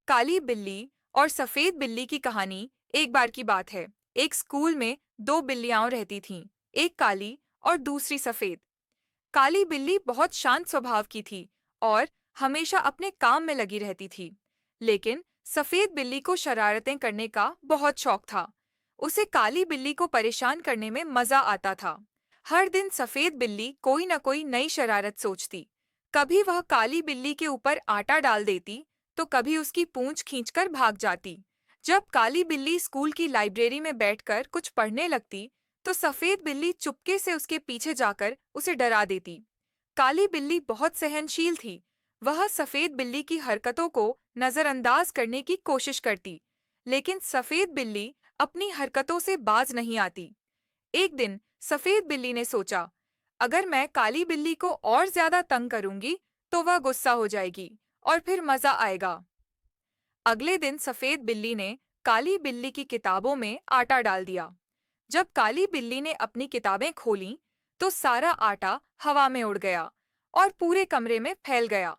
काली बिल्ली और सफेद बिल्ली की कहानी। एक बार की बात है। एक स्कूल में दो बिल्लियां रहती थीं, एक काली और दूसरी सफेद। काली बिल्ली बहुत शांत स्वभाव की थी और हमेशा अपने काम में लगी रहती थी। लेकिन सफेद बिल्ली को शरारतें करने का बहुत शौक था। उसे काली बिल्ली को परेशान करने में मजा आता था। हर दिन सफेद बिल्ली कोई न कोई नई शरारत सोचती। कभी वह काली बिल्ली के ऊपर आटा डाल देती, तो कभी उसकी पूंछ खींचकर भाग जाती। जब काली बिल्ली स्कूल की लाइब्रेरी में बैठकर कुछ पढ़ने लगती, तो सफेद बिल्ली चुपके से उसके पीछे जाकर उसे डरा देती। काली बिल्ली बहुत सहनशील थी। वह सफेद बिल्ली की हरकतों को नजरअंदाज करने की कोशिश करती, लेकिन सफेद बिल्ली अपनी हरकतों से बाज नहीं आती। एक दिन सफेद बिल्ली ने सोचा, अगर मैं काली बिल्ली को और ज्यादा तंग करूंगी, तो वह गुस्सा हो जाएगी और फिर मजा आएगा। अगले दिन सफेद बिल्ली ने काली बिल्ली की किताबों में आटा डाल दिया। जब काली बिल्ली ने अपनी किताबें खोलीं, तो सारा आटा हवा में उड़ गया और पूरे कमरे में फैल गया।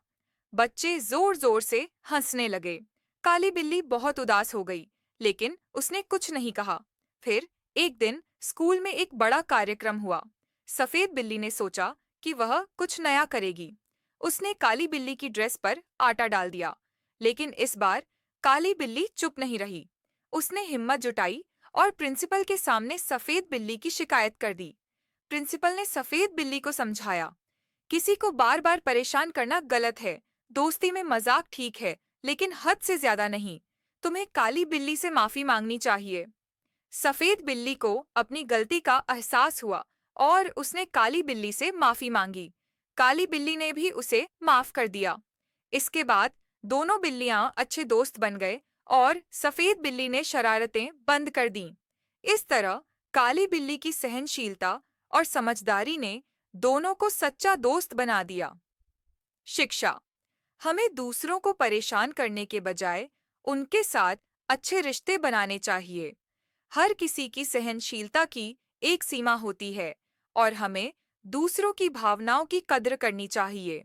बच्चे जोर जोर से हंसने लगे। काली बिल्ली बहुत उदास हो गई, लेकिन उसने कुछ नहीं कहा। फिर एक दिन स्कूल में एक बड़ा कार्यक्रम हुआ। सफेद बिल्ली ने सोचा कि वह कुछ नया करेगी। उसने काली बिल्ली की ड्रेस पर आटा डाल दिया, लेकिन इस बार काली बिल्ली चुप नहीं रही। उसने हिम्मत जुटाई और प्रिंसिपल के सामने सफेद बिल्ली की शिकायत कर दी। प्रिंसिपल ने सफेद बिल्ली को समझाया, किसी को बार बार परेशान करना गलत है। दोस्ती में मजाक ठीक है, लेकिन हद से ज्यादा नहीं। तुम्हें काली बिल्ली से माफी मांगनी चाहिए। सफेद बिल्ली को अपनी गलती का एहसास हुआ और उसने काली बिल्ली से माफी मांगी। काली बिल्ली ने भी उसे माफ कर दिया। इसके बाद दोनों बिल्लियां अच्छे दोस्त बन गए और सफेद बिल्ली ने शरारतें बंद कर दीं। इस तरह काली बिल्ली की सहनशीलता और समझदारी ने दोनों को सच्चा दोस्त बना दिया। शिक्षा। हमें दूसरों को परेशान करने के बजाय उनके साथ अच्छे रिश्ते बनाने चाहिए। हर किसी की सहनशीलता की एक सीमा होती है और हमें दूसरों की भावनाओं की कद्र करनी चाहिए।